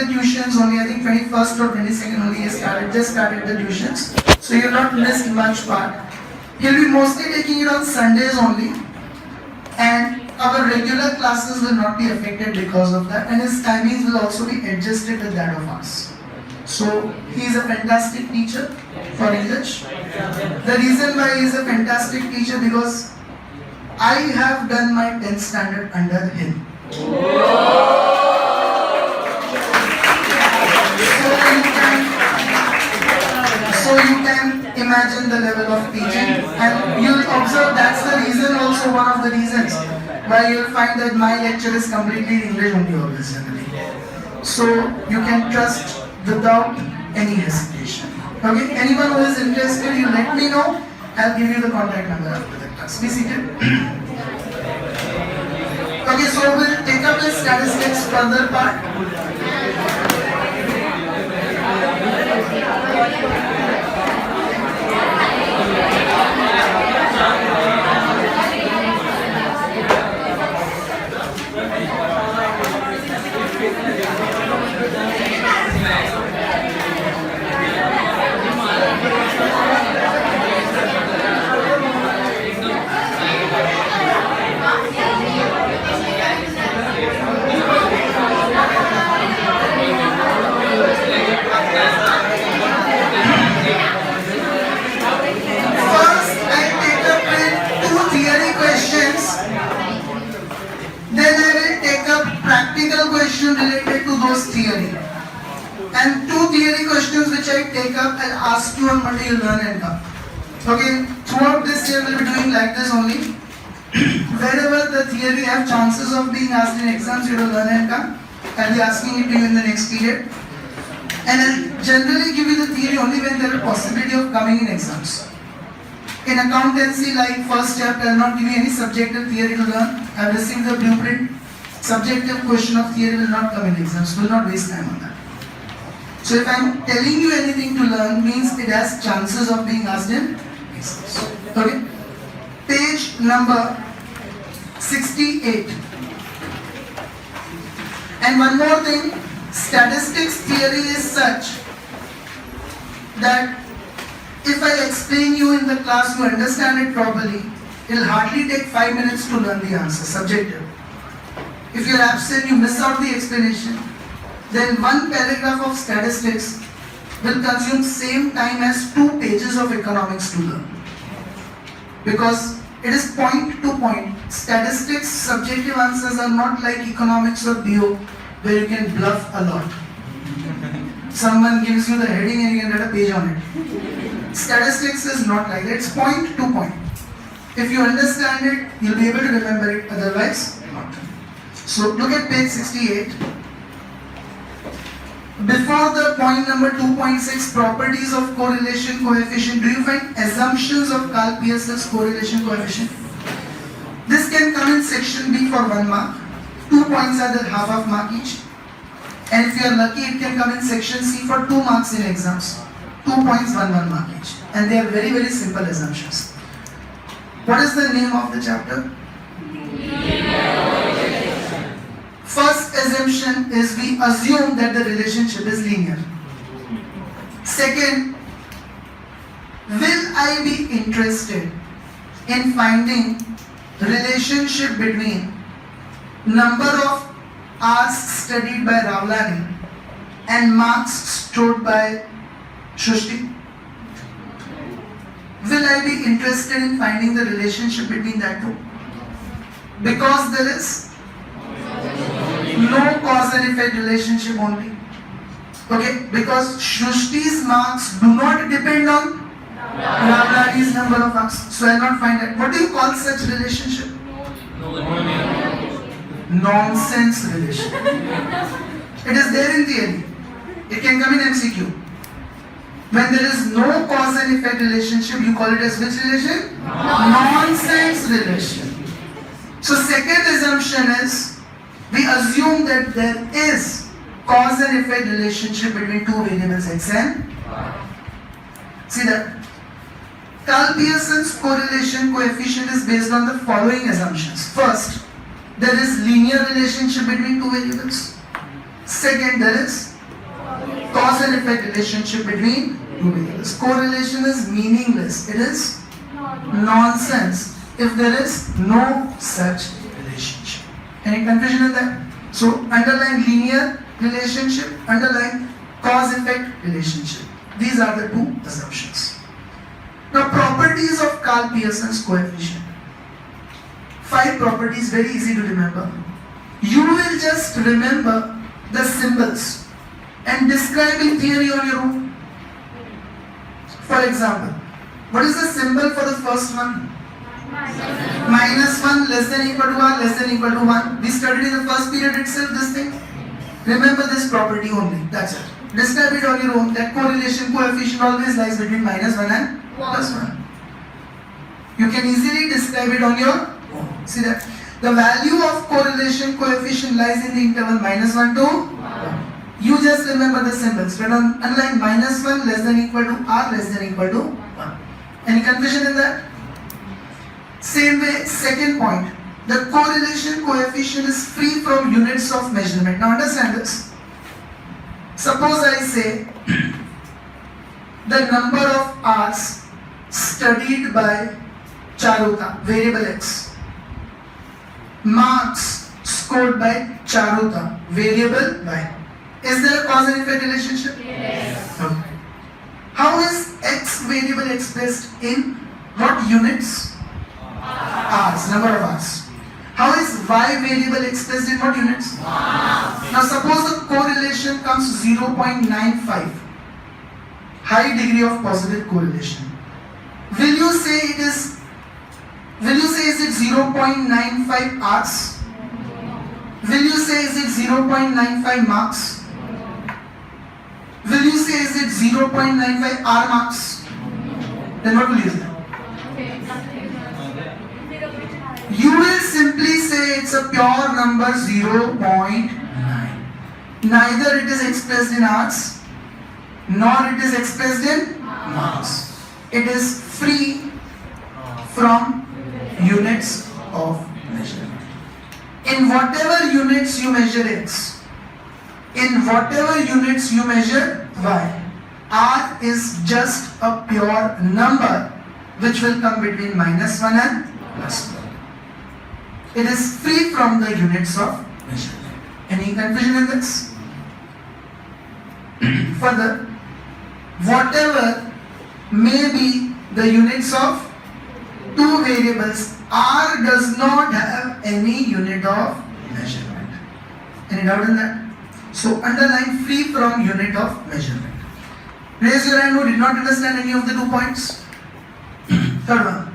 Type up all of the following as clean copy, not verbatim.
the tuitions only. I think 21st or 22nd only he just started the tuitions. So you'll not miss much part. He'll be mostly taking it on Sundays only. And our regular classes will not be affected because of that. And his timings will also be adjusted to that of us. So he is a fantastic teacher for English. The reason why he is a fantastic teacher because I have done my 10th standard under him. So you can imagine the level of teaching, and you'll observe that's the reason, also one of the reasons why you'll find that my lecture is completely in English only always generally. So you can trust without any hesitation. Okay, anyone who is interested, you let me know. I'll give you the contact number after the class. Be seated. Okay, so we'll take up the statistics further part. Related to those theory, and 2 theory questions which I take up, I'll ask you on Monday, you learn and come. Okay, throughout this year we'll be doing like this only. Wherever the theory have chances of being asked in exams, you will learn and come. I'll be asking it to you in the next period, and I'll generally give you the theory only when there is a possibility of coming in exams. In accountancy, like first chapter, I'll not give you any subjective theory to learn. I've received the blueprint. Subjective question of theory will not come in exams, will not waste time on that. So if I'm telling you anything to learn, means it has chances of being asked in exams. Okay? Page number 68. And one more thing, statistics theory is such that if I explain you in the class, you understand it properly, it will hardly take 5 minutes to learn the answer, subjective. If you are absent, you miss out the explanation, then one paragraph of statistics will consume same time as 2 pages of economics to learn. Because it is point to point. Statistics, subjective answers are not like economics or BO where you can bluff a lot. Someone gives you the heading and you can write a page on it. Statistics is not like that, it's point to point. If you understand it, you'll be able to remember it, otherwise not. So look at page 68. Before the point number 2.6, properties of correlation coefficient, do you find assumptions of Karl Pearson's correlation coefficient? This can come in section B for 1 mark. 2 points are the half of mark each. And if you are lucky, it can come in section C for 2 marks in exams. 2 points, 1 mark each. And they are very, very simple assumptions. What is the name of the chapter? First assumption is we assume that the relationship is linear. Second, will I be interested in finding relationship between number of hours studied by Ravlani and marks scored by Srushti? Will I be interested in finding the relationship between that two? Because there is no cause and effect relationship only. Okay, because Shrushti's marks do not depend on Ravlani's number of marks. So I will not find that. What do you call such relationship? Nonsense relationship. It is there in theory. It can come in MCQ. When there is no cause and effect relationship, you call it as which relation? Nonsense relation. So second assumption is, we assume that there is cause and effect relationship between two variables x and y. See that? Karl Pearson's correlation coefficient is based on the following assumptions. First, there is linear relationship between two variables. Second, there is cause and effect relationship between two variables. Correlation is meaningless. It is nonsense if there is no such relationship. Any confusion in that? So underline linear relationship, underline cause-effect relationship. These are the two assumptions. Now properties of Karl-Pearson's coefficient. 5 properties, very easy to remember. You will just remember the symbols and describe in theory on your own. For example, what is the symbol for the first one? -1 less than equal to 1 less than equal to 1. We studied in the first period itself this thing. Remember this property only. That's it. Describe it on your own. That correlation coefficient always lies between -1 and +1. You can easily describe it on your own. See that? The value of correlation coefficient lies in the interval -1 to 1. You just remember the symbols. But underline -1 less than equal to r less than equal to 1. Any confusion in that? Same way, second point. The correlation coefficient is free from units of measurement. Now understand this. Suppose I say the number of hours studied by Charuta, variable x. Marks scored by Charuta, variable y. Is there a cause and effect relationship? Yes. Okay. How is x variable expressed in what units? Hours, number of hours. How is y variable expressed in what units? Now suppose the correlation comes 0.95. High degree of positive correlation. Will you say is it 0.95 hours? Will you say is it 0.95 marks? Will you say is it 0.95 R marks? Then what will you say? You will simply say it's a pure number 0.9. Neither it is expressed in hours nor it is expressed in marks. It is free from units of measurement. In whatever units you measure x, in whatever units you measure y, r is just a pure number which will come between -1 and +1. It is free from the units of measurement. Any confusion in this? Further, whatever may be the units of two variables, r does not have any unit of measurement. Any doubt in that? So underline free from unit of measurement. Raise your hand who did not understand any of the 2 points. Third one.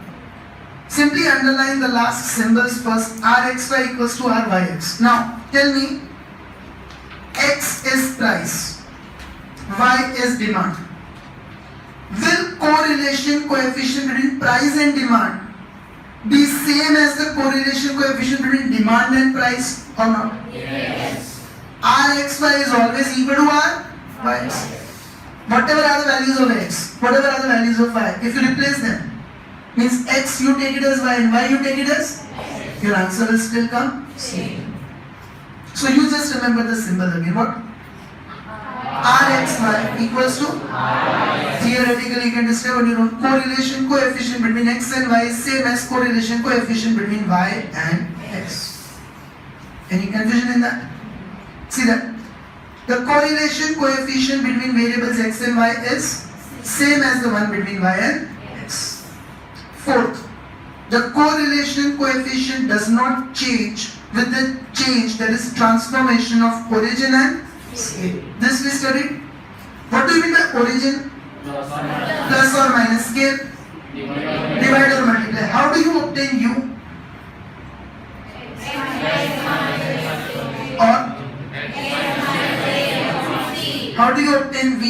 Simply underline the last symbols first. Rxy equals to Ryx. Now tell me, x is price, y is demand. Will correlation coefficient between price and demand be same as the correlation coefficient between demand and price or not? Yes. Rxy is always equal to Ryx. Whatever are the values of x, whatever are the values of y, if you replace them, means x you take it as y and y you take it as x. Your answer will still come same. So you just remember the symbol again. What? Rxy equals to theoretically you can describe on your own. Correlation coefficient between x and y is same as correlation coefficient between y and x. Any confusion in that? See that? The correlation coefficient between variables x and y is same as the one between y and x. Fourth, the correlation coefficient does not change with the change, that is transformation of origin and scale. This we studied. What do you mean by origin? Plus or minus, scale? Divide or multiply. How do you obtain u? Or how do you obtain v?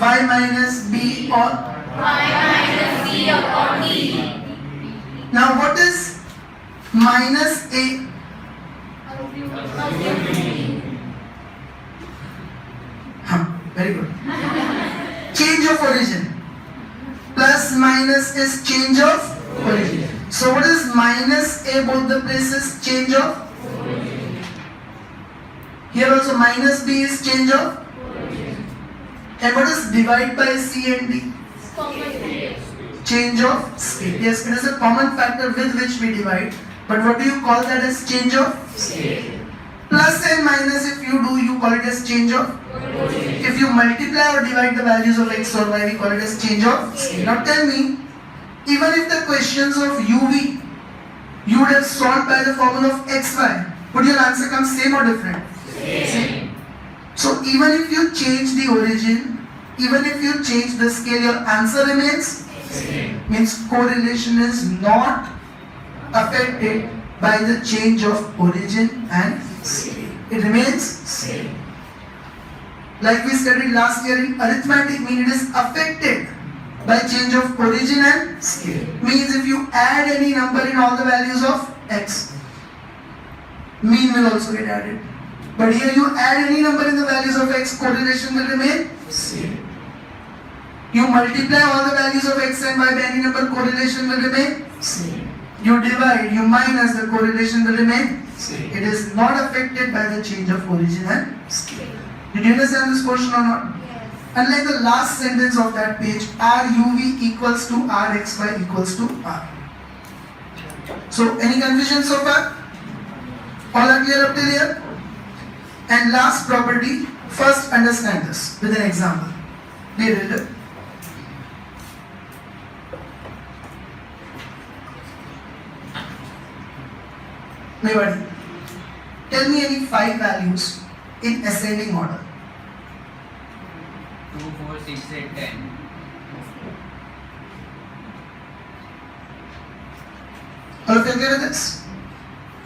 Y minus b or now what is minus a? Very good. Change of origin. Plus minus is change of origin. So what is minus a both the places? Change of origin. Here also minus B is change of. And what is divide by C and D? Change of scale. Yes, it is a common factor with which we divide. But what do you call that as change of scale? Plus and minus, if you do, you call it as change of. If you multiply or divide the values of x or y, we call it as change of scale. Now tell me, even if the questions of UV you would have solved by the formula of xy, would your answer come same or different? Same. So even if you change the origin, even if you change the scale, your answer remains same. Means correlation is not affected by the change of origin and scale. It remains same. Like we studied last year in arithmetic, mean it is affected by change of origin and scale. Means if you add any number in all the values of x, mean will also get added. But here you add any number in the values of x, correlation will remain same. You multiply all the values of x and y by any number, correlation will remain same. You divide, you minus, the correlation will remain same. It is not affected by the change of origin and scale. Did you understand this question or not? Yes. Unlike the last sentence of that page, RUV equals to RXY equals to R. So, any confusion so far? All are clear up till here? And last property, first understand this with an example. Clear it? Nobody. Tell me any 5 values in ascending order. 2, 4, 6, 8, 10. All of you okay with this?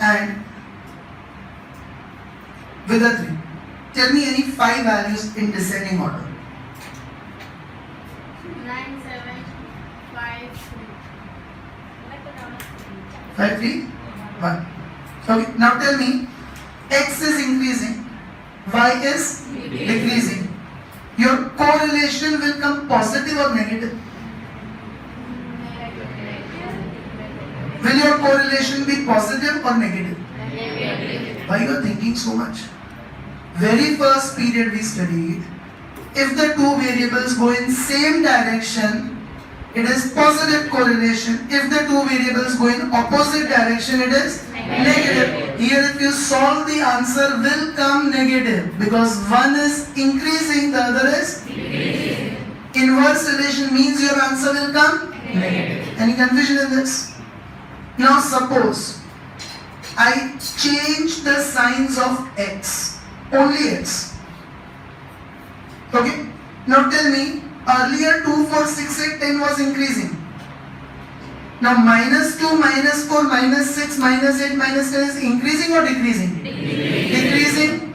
And with the 3. Tell me any 5 values in descending order. 9, 7, 5, 5, 3, 1. Okay, now tell me, x is increasing, y is decreasing. Your correlation will come positive or negative? Will your correlation be positive or negative? Why you are thinking so much? Very first period we studied, if the two variables go in same direction, it is positive correlation. If the two variables go in opposite direction, it is negative. Here if you solve, the answer will come negative because one is increasing, the other is decreasing. Inverse relation means your answer will come negative. Any confusion in this? Now suppose I change the signs of x, only x. Okay? Now tell me, earlier 2, 4, 6, 8, 10 was increasing. Now minus 2, minus 4, minus 6, minus 8, minus 10 is increasing or decreasing? Decreasing.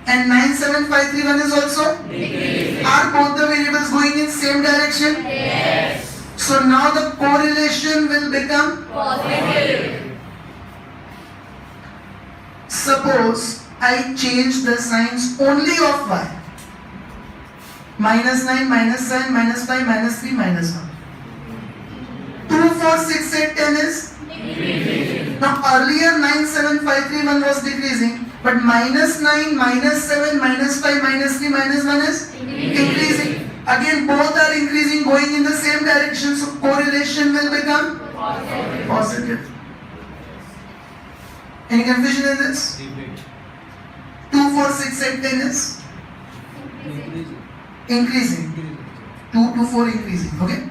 And 9, 7, 5, 3, 1 is also? Decreasing. Are both the variables going in same direction? Yes. So now the correlation will become Positive. Suppose I change the signs only of y. Minus 9, minus 7, minus 5, minus 3, minus 1. 2, 4, 6, 8, 10 is decreasing. Now earlier 9, 7, 5, 3, 1 was decreasing, but minus 9, minus 7, minus 5, minus 3, minus 1 is increasing. Again both are increasing, going in the same direction, so correlation will become positive. Any confusion in this? 2, 4, 6, 8, 10 is increasing. 2 to 4 increasing. Okay?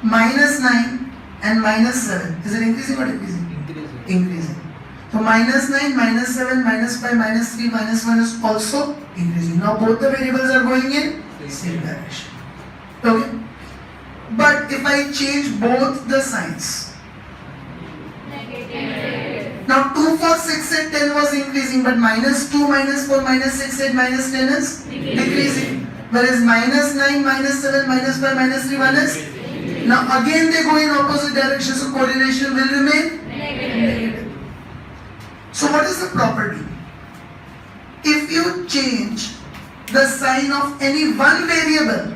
Minus 9 and minus 7. Is it increasing or decreasing? Increasing. So minus 9, minus 7, minus 5, minus 3, minus 1 is also increasing. Now both the variables are going in same direction. Okay? But if I change both the signs. Now 2, 4, 6, 8, 10 was increasing, but minus 2, minus 4, minus 6, 8, minus 10 is decreasing. Whereas minus 9, minus 7, minus 5, minus 3, 1 is. Now again they go in opposite direction, so correlation will remain negative. So what is the property? If you change the sign of any one variable,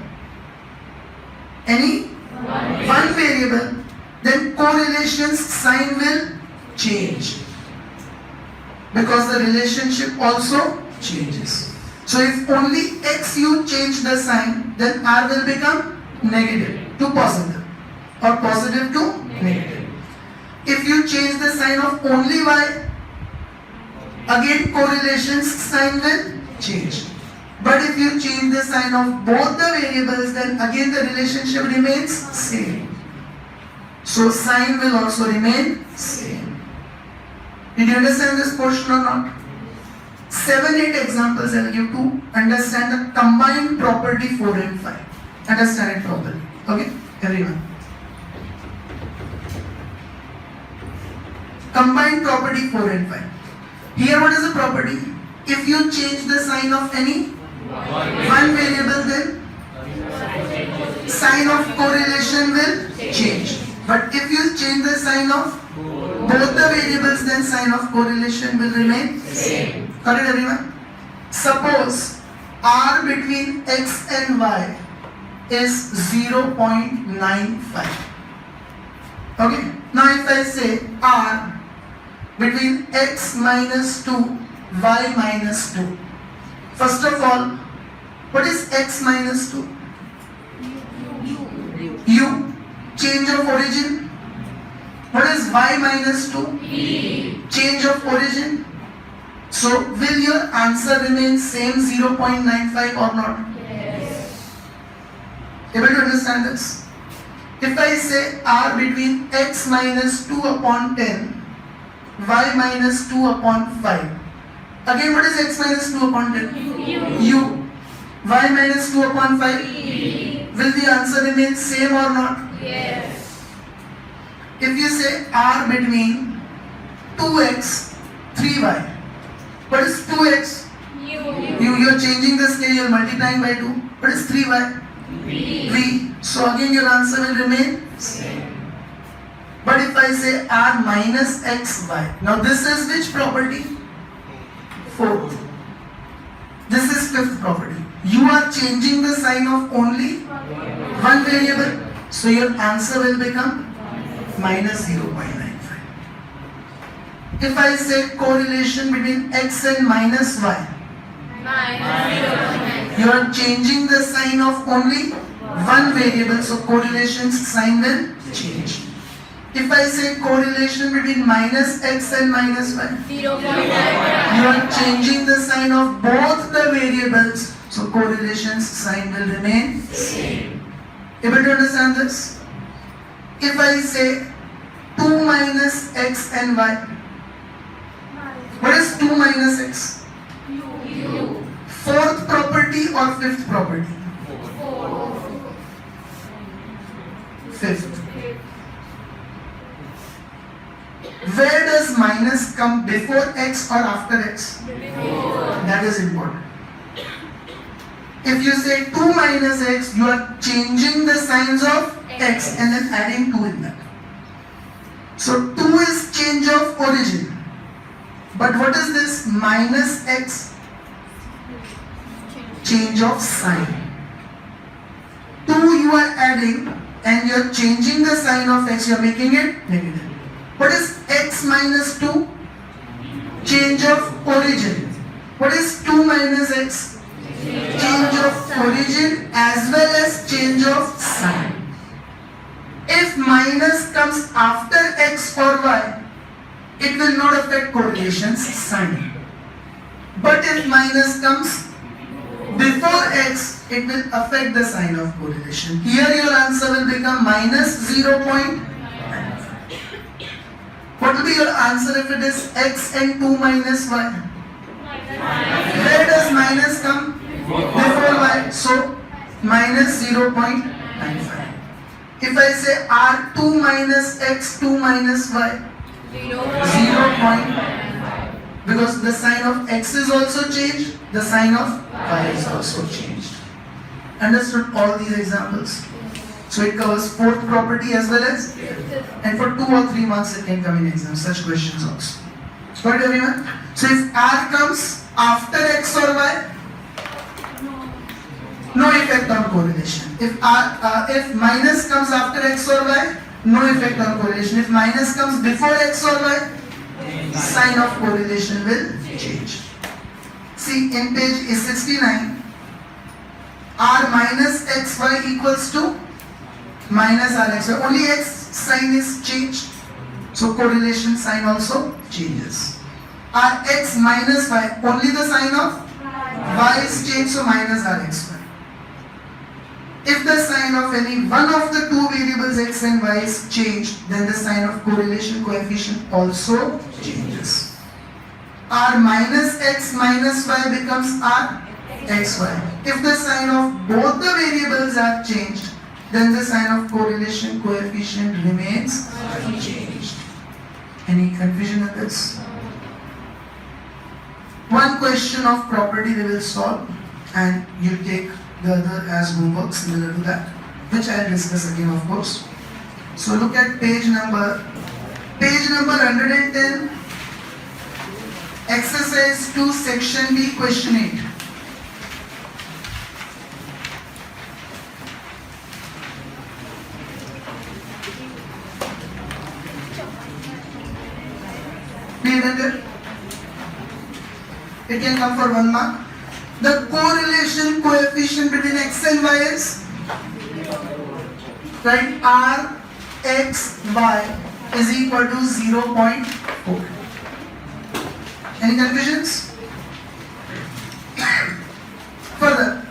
then correlation's sign will change. because the relationship also changes. So if only x you change the sign, then r will become negative to positive or positive to negative. If you change the sign of only y, again correlation's sign will change. But if you change the sign of both the variables, then again the relationship remains same. So sign will also remain same. Did you understand this portion or not? 7-8 examples I'll give to understand the combined property 4 and 5. Understand it properly. Okay, everyone. Combined property 4 and 5. Here what is the property? If you change the sign of any one variable, then sign of correlation will change. But if you change the sign of both the variables, then sign of correlation will remain same. Got it, everyone? Suppose r between x and y is 0.95. Okay. Now if I say r between x minus 2, y minus 2. First of all, what is x minus 2? U. Change of origin. What is y minus 2? Change of origin. So will your answer remain same 0.95 or not? Yes. Able to understand this? If I say r between x minus 2 upon 10, y minus 2 upon 5. Again, what is x minus 2 upon 10? U. Y minus 2 upon 5. Will the answer remain same or not? Yes. If you say r between 2x, 3y. What is 2x? You are changing the scale, you are multiplying by 2. What is 3y? V. So again your answer will remain same. But if I say r minus xy, now this is which property? Fourth. This is fifth property. You are changing the sign of only one variable, so your answer will become minus 0.95. If I say correlation between x and minus y, you are changing the sign of only one variable, so correlation's sign will change. If I say correlation between minus x and minus y, 0.9. you are changing the sign of both the variables, so correlation's sign will remain same. Able to understand this? If I say 2 minus x and y, what is 2 minus x? Fourth property or fifth property? Fifth. Where does minus come, before x or after x? That is important. If you say 2 minus x, you are changing the signs of x and then adding 2 in that. So 2 is change of origin. But what is this minus x? Change of sign. 2 you are adding and you are changing the sign of x, you are making it negative. What is x minus 2? Change of origin. What is 2 minus x? Change of origin as well as change of sign. If minus comes after x or y, it will not affect correlation's sign. But if minus comes before x, it will affect the sign of correlation. Here your answer will become minus 0.95. What will be your answer if it is x and 2 minus y? Where does minus come? Before y. So minus 0.95. If I say r2 minus x, 2 minus y, 0.95. Because the sign of x is also changed, the sign of y is also changed. Understood all these examples? So it covers fourth property as well as, and for 2 or 3 marks it can come in exams, such questions also. Got it, everyone? So if r comes after x or y, no effect on correlation. If minus comes after x or y, no effect on correlation. If minus comes before x or y, sign of correlation will change. See, in page 69, r minus xy equals to minus rxy. Only x sign is changed, so correlation sign also changes. R x minus y, only the sign of y is changed, so minus rxy. If the sign of any one of the two variables x and y is changed, then the sign of correlation coefficient also changes. R minus x minus y becomes r xy. If the sign of both the variables are changed, then the sign of correlation coefficient remains unchanged. Any confusion with this? One question of property they will solve, and you'll take the other as homework similar to that, which I'll discuss again, of course. So look at page number 110, exercise 2, section B, question 8. It can come for 1 mark. The correlation coefficient between x and y is, right, r x y is equal to 0.4. Any confusions? Further,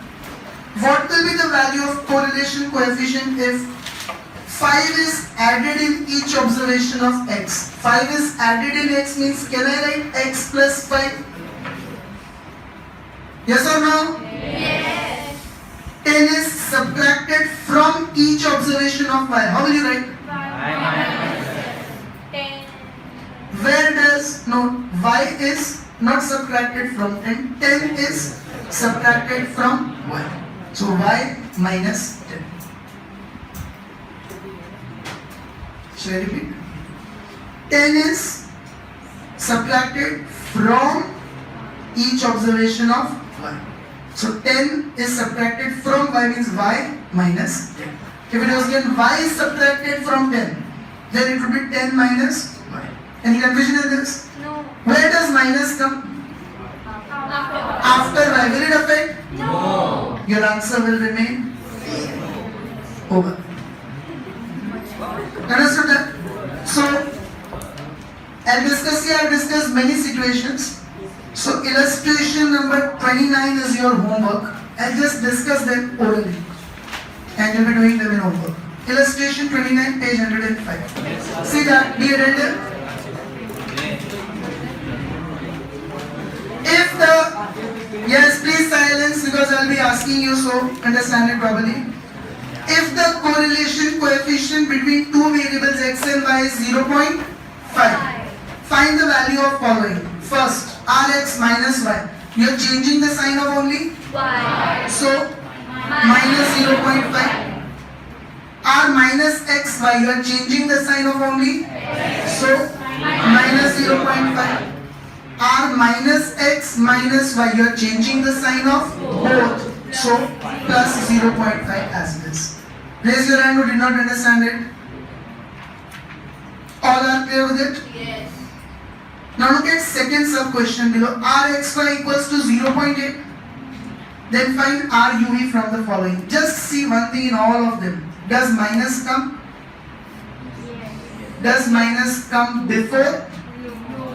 what will be the value of correlation coefficient if 5 is added in each observation of x? 5 is added in x means, can I write x plus 5? Yes or no? Yes. 10 is subtracted from each observation of y. How will you write? 10. Where does, no, y is not subtracted from 10. 10 is subtracted from y. So y minus 10. Shall I repeat? 10 is subtracted from each observation of y. So 10 is subtracted from y means y minus 10. If it was given y is subtracted from 10, then it would be 10 minus y. Any confusion in this? No. Where does minus come? After y. Will it affect? No. Your answer will remain over. Understood that? So, I'll discuss here, I'll discuss many situations. So, illustration number 29 is your homework. I'll just discuss them orally. And you'll be doing them in homework. Illustration 29, page 105. See that? Be attentive. If the, yes, please silence because I'll be asking you, so understand it properly. If the correlation coefficient between two variables x and y is 0.5, find the value of following. First, rx minus y. You are changing the sign of only, Y. so minus 0.5. R minus xy. You are changing the sign of only, so minus 0.5. R minus x minus y. You are changing the sign of both, so plus 0.5 as this. Raise your hand who did not understand it. All are clear with it? Yes. Now look at second sub question below. Rxy equals to 0.8. Then find RUV from the following. Just see one thing in all of them. Does minus come? Does minus come before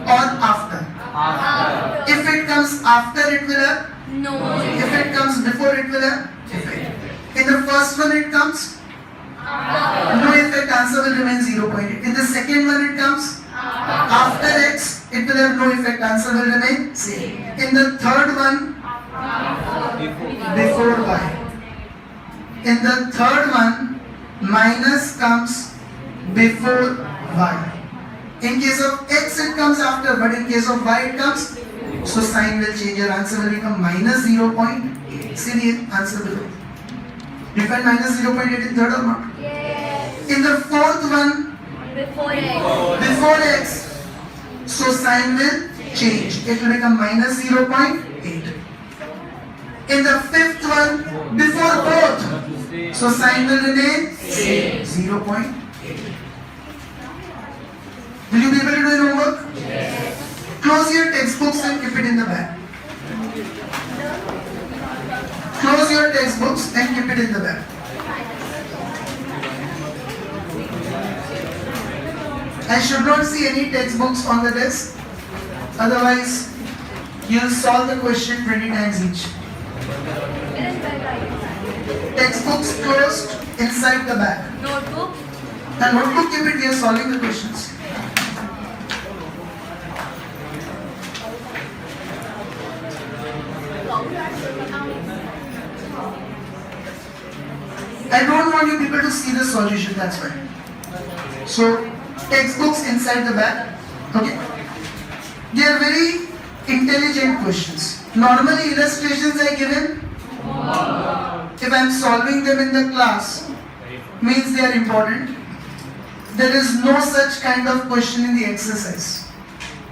or after? After. If it comes after, it will have. No. If it comes before, it will have effect. In the first one it comes, no effect, answer will remain 0.8. In the second one it comes, after x, it will have no effect, answer will remain same. In the third one, before y. In the third one, minus comes before y. In case of x it comes after, but in case of y it comes, so sign will change, your answer will become minus 0.8. See the answer below. You find minus 0.8 in third or not? Yes. In the fourth one, Before X. before x, so sign will change. It will become minus 0.8. In the fifth one, before both, so sign will remain same, 0.8. Will you be able to do your homework? Yes. keep it in the bag. Close your textbooks and keep it in the bag. I should not see any textbooks on the desk. Otherwise, you'll solve the question 20 times each. Textbooks closed inside the bag. Notebook. The notebook, keep it, we are solving the questions. I don't want you people to see the solution, that's why. So, textbooks inside the bag. Okay. They are very intelligent questions. Normally illustrations are given. If I am solving them in the class, means they are important. There is no such kind of question in the exercise.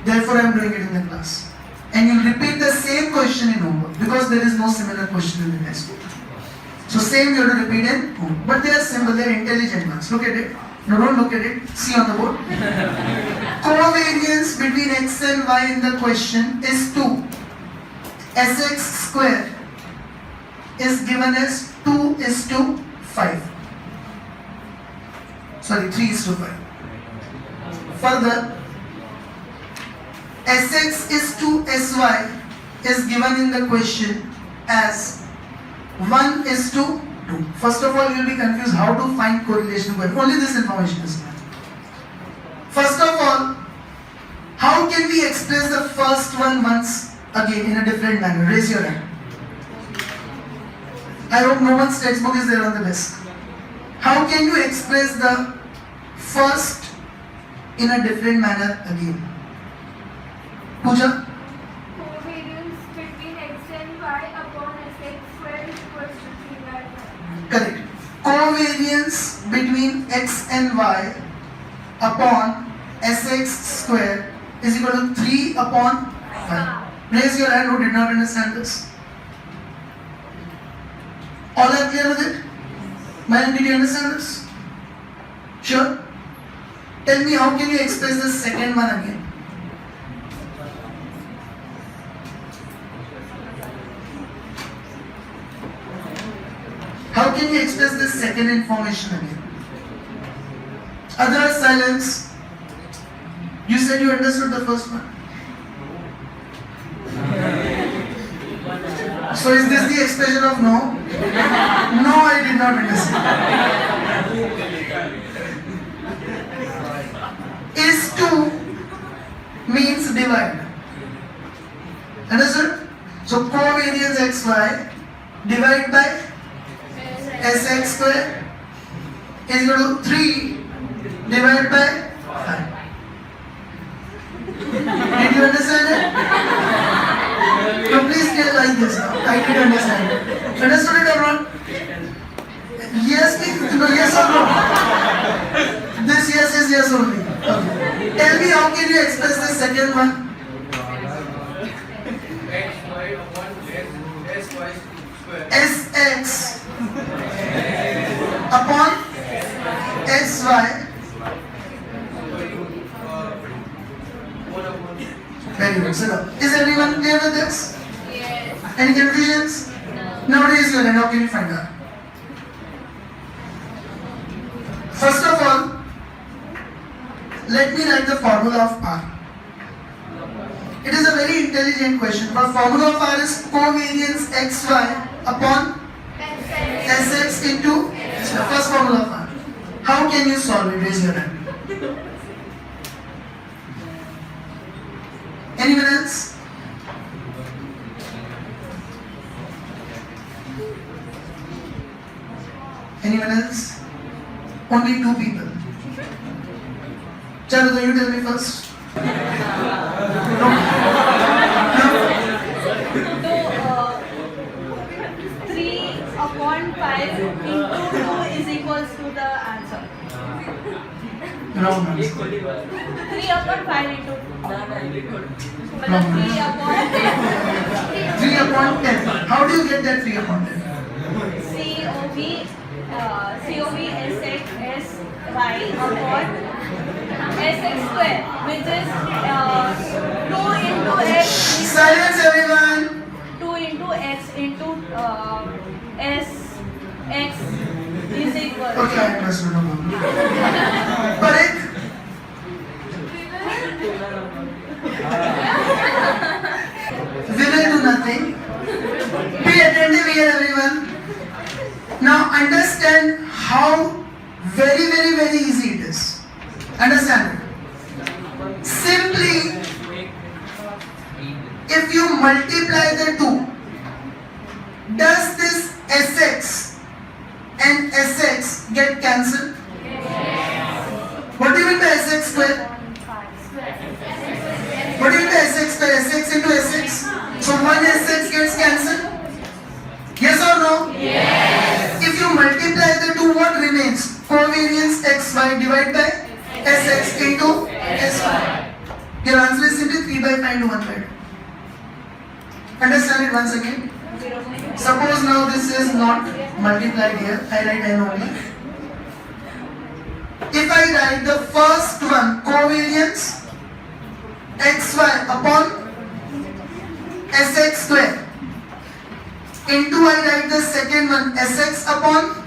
Therefore, I am doing it in the class. And you repeat the same question in homework because there is no similar question in the textbook. So same you have to repeat in homework. But they are simple, they are intelligent ones. Look at it. No, don't look at it. See on the board. Covariance between x and y in the question is 2. Sx square is given as 2:5. Sorry, 3:5. Further, Sx is to Sy is given in the question as 1:2. First of all, you will be confused how to find correlation. Only this information is given. First of all, how can we express the first one once again in a different manner? Raise your hand. I hope no one's textbook is there on the desk. How can you express the first in a different manner again? Pooja? Covariance between x and y upon sx square is equal to 3/5. Correct. Covariance between x and y upon sx square is equal to 3/5. Raise your hand who did not understand this. All are clear with it? Man, did you understand this? Sure? Tell me, how can you express the second one again? How can you express the second information again? Other silence. You said you understood the first one. So is this the expression of no? No, I did not understand. Is to means divide. Understood? So covariance xy divide by sx square is equal to 3 divided by 5. Did you understand it? So please stay like this now. I did understand it. Understood it or not? Yes, please. No, yes or no? This yes is yes only. Okay. Tell me, how can you express the second one? xy upon sy square. Sx upon xy. Very good. Sit up. Is everyone clear with this? Yes. Any confusions? No. Now raise your hand. How can you find out? First of all, let me write the formula of R. It is a very intelligent question. The formula of R is covariance xy upon sx into it's the first formula of R. How can you solve it? Raise your hand. Anyone else? Anyone else? Only 2 people. Charuda, you tell me first. No. No. So, 3/5 into 2 is equals to the answer. Wrong answer. 3/5 into 2. Wrong 3/10. 3/10. How do you get that 3/10? COV SX y upon SX square, which is 2 into x is Silence everyone. 2 into x into s x is equal. Okay, I understood. No problem. Correct? We will do nothing. Be attentive here, everyone. Now understand how very easy it is. Understand it. Simply, if you multiply the two, does this Sx and Sx get cancelled? What do you mean by Sx square? What do you mean by Sx square? Sx into Sx. So one Sx gets cancelled? Yes or no? Yes. If you multiply the two, what remains? Covariance xy divided by Sx into Sy. Your answer is simply 3 by 5 into 1 by 2. Understand it once again? Suppose now this is not multiplied here, I write n only. If I write the first one, covariance xy upon Sx square, into I write the second one, Sx upon,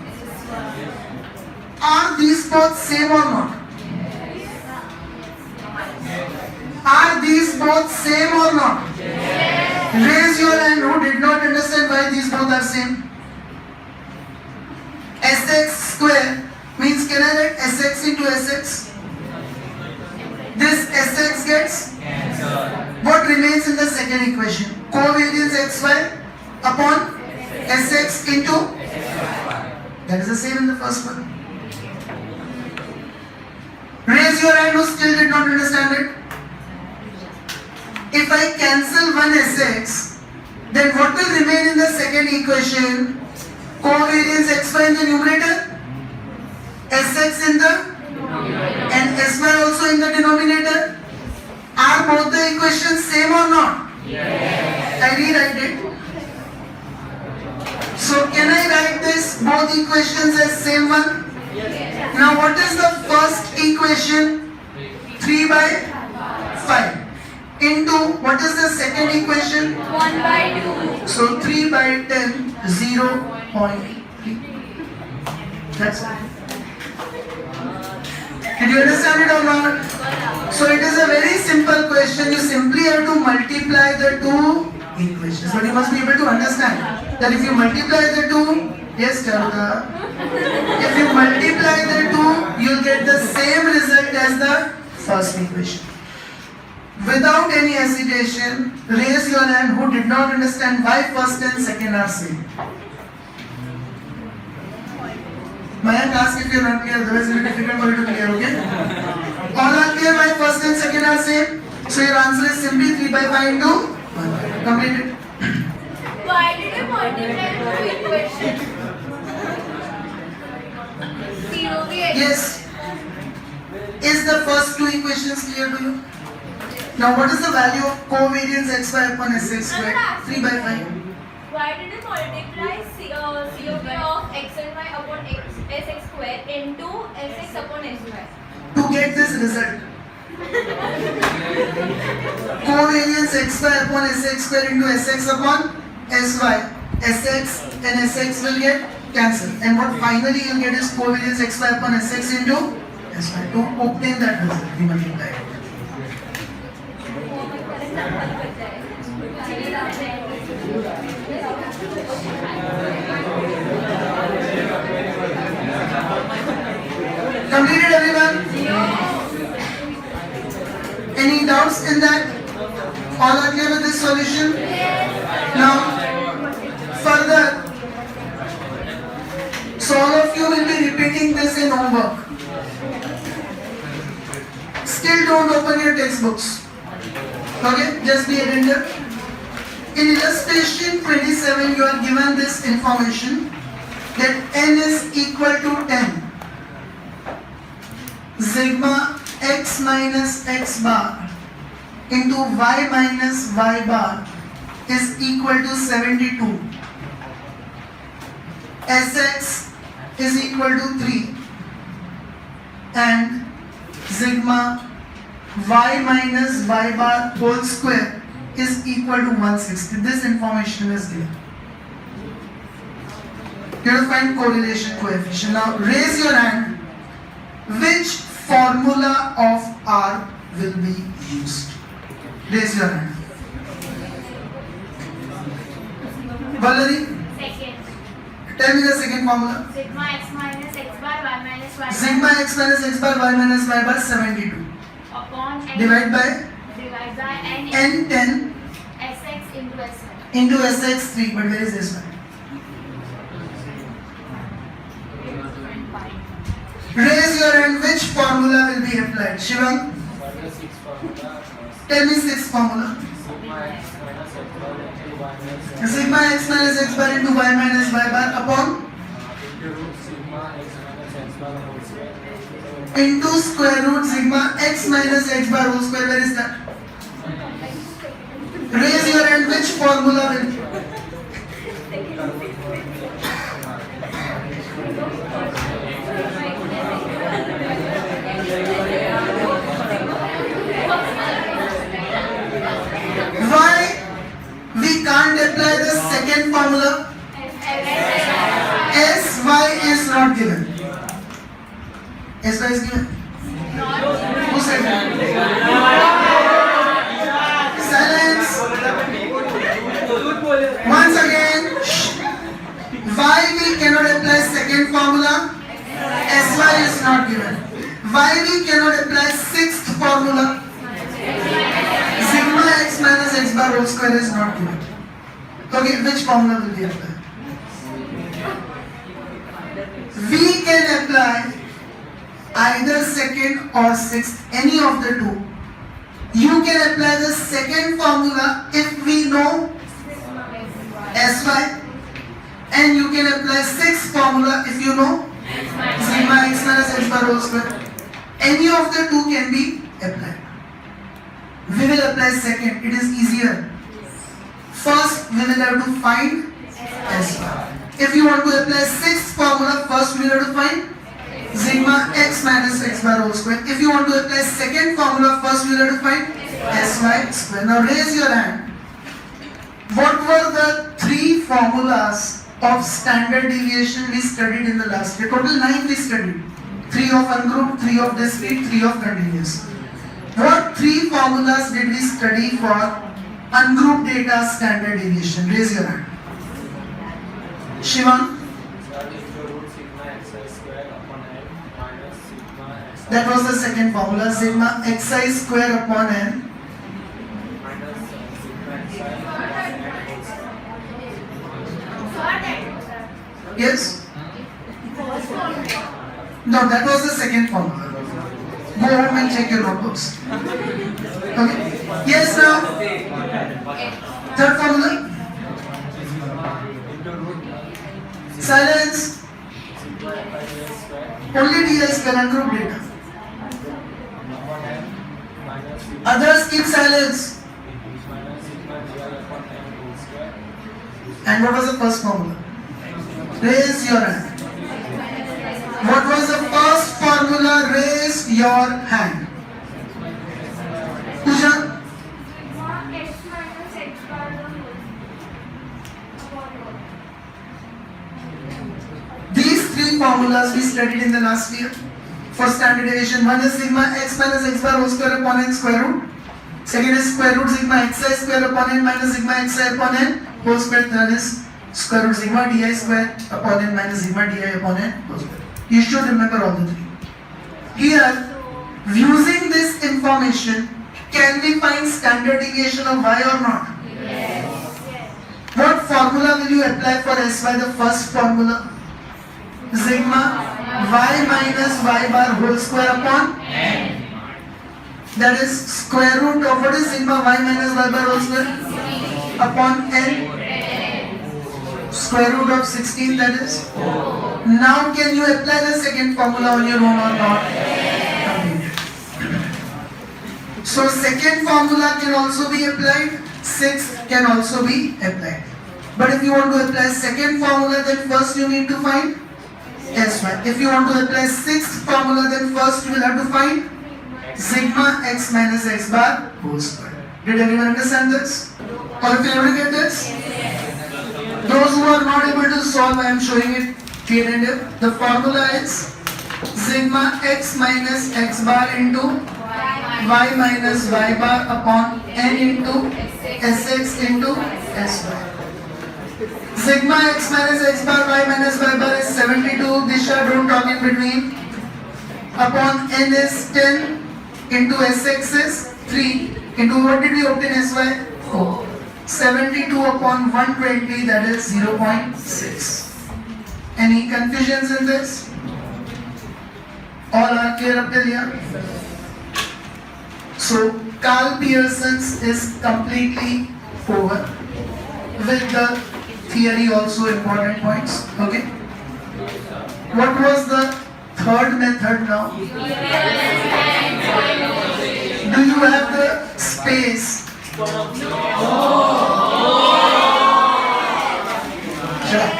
are these both same or not? Are these both same or not? Raise your hand who did not understand why these both are same. Sx square means, can I write Sx into Sx? This Sx gets? What remains in the second equation? Covariance xy upon Sx into? That is the same in the first one. Raise your hand who still did not understand it. If I cancel one Sx, then what will remain in the second equation? Covariance xy in the numerator, Sx in the, and Sy also in the denominator. Are both the equations same or not? Yes. I rewrite it. So can I write this both equations as same one? Yes. Now what is the first equation? 3 by 5. Into what is the second equation? 1 by 2. So 3 by 10, 0.3. That's it. Did you understand it or not? So it is a very simple question. You simply have to multiply the two equations. But you must be able to understand that if you multiply the two, yes, Charita, if you multiply the two, you'll get the same result as the first equation. Without any hesitation, raise your hand who did not understand why first and second are same. Mayank, ask if you are not clear, otherwise it will be difficult for you to clear, okay? All are clear why first and second are same? So your answer is simply 3 by 5 into 1. Completed. Why did you multiply the two equations? 0 भी है. Yes. Is the first two equations clear to you? Now what is the value of covariance xy upon Sx squared? 3 by 5. Why did you multiply COV of x and y upon Sx square into Sx upon Sy? To get this result. Covariance xy upon Sx square into Sx upon Sy. Sx and Sx will get cancelled. And what finally you will get is covariance xy upon Sx into Sy. To obtain that result, we multiply. Completed everyone? Any doubts in that? All are clear with this solution? Now, further, so all of you will be repeating this in homework. Still don't open your textbooks. Okay, just be attentive. In illustration 27, you are given this information that n is equal to 10. Sigma x minus x bar into y minus y bar is equal to 72. Sx is equal to 3 and sigma y minus y bar whole square is equal to 160. This information is given. You have to find correlation coefficient. Now raise your hand. Which formula of R will be used? Raise your hand. Valerie, Second. tell me the second formula. Sigma x minus x bar y minus y bar Sigma x minus x bar y minus y bar 72. upon n Divide by divide by n n10 sx into s1. into sx3. But where is this one? Raise your hand. Which formula will be applied? Shivam, tell me sixth formula. Sigma x minus x bar into y minus y bar upon into square root sigma x minus x bar whole square. Where is that? Raise your hand. Which formula will? Why we can't apply the second formula? Sy is not given. Sy is given. Who said that? Silence. Once again. Why we cannot apply second formula? Sy is not given. Why we cannot apply sixth formula? Sigma x minus x bar whole square is not given. Okay, which formula will be applied? We can apply either second or sixth, any of the two. You can apply the second formula if we know Sy, and you can apply sixth formula if you know sigma x minus x bar whole square. Any of the two can be applied. We will apply second, it is easier. First, we will have to find Sy. If you want to apply sixth formula, first we will have to find sigma x minus x bar whole square. If you want to apply second formula, first we will have to find Sy square. Now raise your hand. What were the three formulas of standard deviation we studied in the last year? Total 9 we studied. 3 of ungrouped, 3 of discrete, 3 of continuous. What three formulas did we study for ungrouped data standard deviation? Raise your hand. Shivam? That was the second formula. Sigma xi square upon n. Yes? No, that was the second formula. Go home and check your notebooks. Okay? Yes, now? Third formula? Silence. Only di square ungroup data. Others keep silence. And what was the first formula? Raise your hand. What was the first formula? Raise your hand. Pooja? These three formulas we studied in the last year for standard deviation. One is sigma x minus x bar whole square upon n square root. Second is square root sigma xi square upon n minus sigma xi upon n whole square. Third is square root sigma di square upon n minus sigma di upon n whole square. You should remember all the three. Here, using this information, can we find standard deviation of y or not? Yes. What formula will you apply for Sy? The first formula? Sigma y minus y bar whole square upon n. That is square root of what is sigma y minus y bar whole square? Upon n. Square root of 16, that is. Now can you apply the second formula on your own or not? So second formula can also be applied, sixth can also be applied. But if you want to apply second formula, then first you need to find Sy. If you want to apply sixth formula, then first you will have to find sigma x minus x bar whole square. Did everyone understand this? All of you able to get this? Those who are not able to solve, I am showing it here and here. The formula is sigma x minus x bar into y minus y bar upon n into sx into sy. Sigma x minus x bar y minus y bar is 72. Disha, don't talk in between. Upon n is 10 into sx is 3 into what did we obtain sy? 4. 72 upon 120, that is 0.6. Any confusions in this? All are clear up till here? So Carl Pearson's is completely over with the theory also important points. Okay. What was the third method now? Do you have the space? Sure.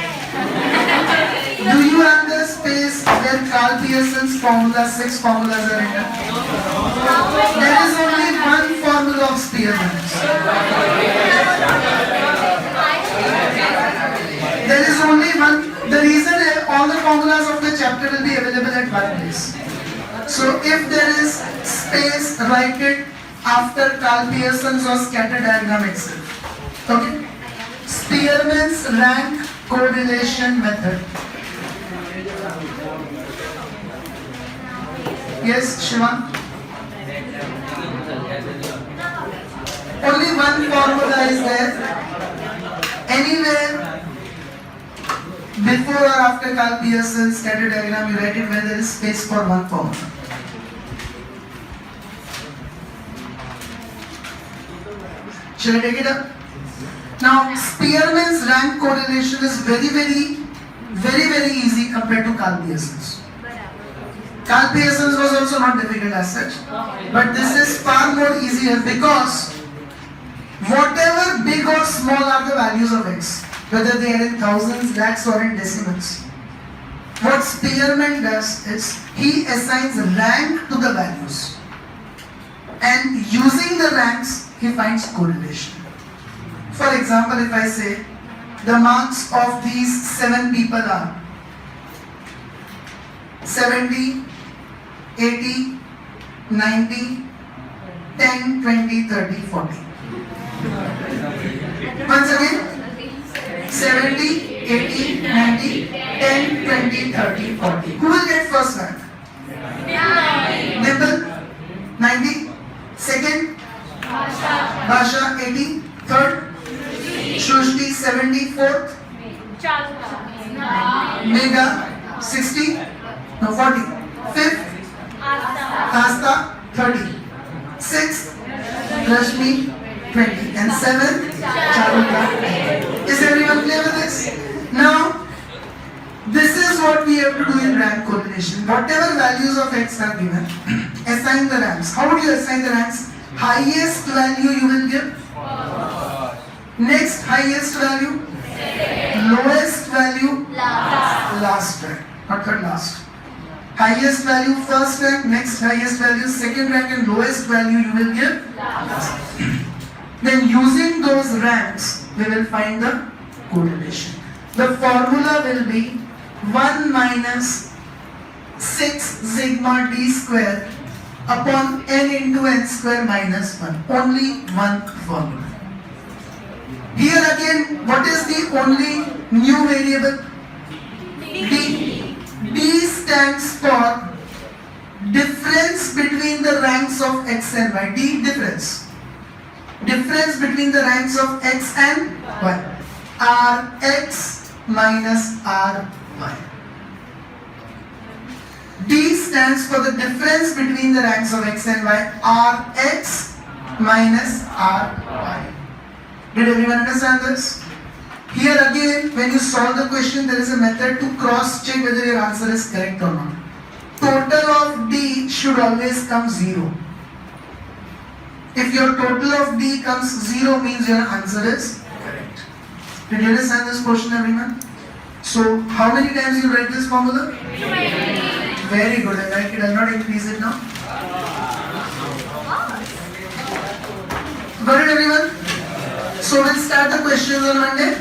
Do you have the space where Carl Pearson's formula, 6 formulas are written? There is only one formula of Spearman's. There is only one. The reason all the formulas of the chapter will be available at one place. So if there is space, write it after Carl Pearson's or scatter diagram itself. Okay? Spearman's rank correlation method. Yes, Shivan? Only one formula is there. Anywhere before or after Carl Pearson's scatter diagram, you write it where there is space for one formula. Shall I take it up? Now, Spearman's rank correlation is very easy compared to Carl Pearson's. Carl Pearson's was also not difficult as such, but this is far more easier because whatever big or small are the values of x, whether they are in thousands, lakhs or in decimals, what Spearman does is he assigns rank to the values, and using the ranks he finds correlation. For example, if I say the marks of these 7 people are 70, 80, 90, 10, 20, 30, 40. Once again, 70, 80, 90, 10, 20, 30, 40. Who will get first rank? Dimple, 90. Second, Basha, 80. Third, Shrushti, 70. Fourth, Megha, 60. No, 40. Fifth, Asta, 30. Sixth, Rashmi, 20. And seventh, Charulata. Is everyone clear with this? Now, this is what we have to do in rank correlation. Whatever values of x are given, assign the ranks. How would you assign the ranks? Highest value you will give. Next highest value. Lowest value. Last rank. Not third, last. Highest value first rank, next highest value second rank, and lowest value you will give last. Then using those ranks, we will find the correlation. The formula will be 1 minus 6 sigma d square upon n into n square minus 1. Only one formula. Here again, what is the only new variable? D. D stands for difference between the ranks of x and y. D, difference. Difference between the ranks of x and y. Rx minus Ry. D stands for the difference between the ranks of x and y. Rx minus Ry. Did everyone understand this? Here again, when you solve the question, there is a method to cross-check whether your answer is correct or not. Total of D should always come 0. If your total of D comes 0, means your answer is correct. Did you understand this question, everyone? So, how many times you write this formula? Very good, I like it. I will not increase it now. Got it, everyone? So we'll start the questions on Monday.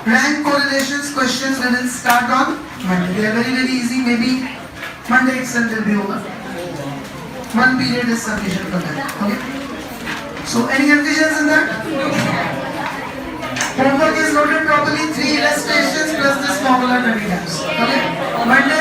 Rank correlations questions we will start on Monday. They are very easy. Maybe Monday itself will be over. One period is sufficient for that. Okay. So any confusions in that? Homework is noted properly. 3 illustrations plus this formula 20 times. Okay. Monday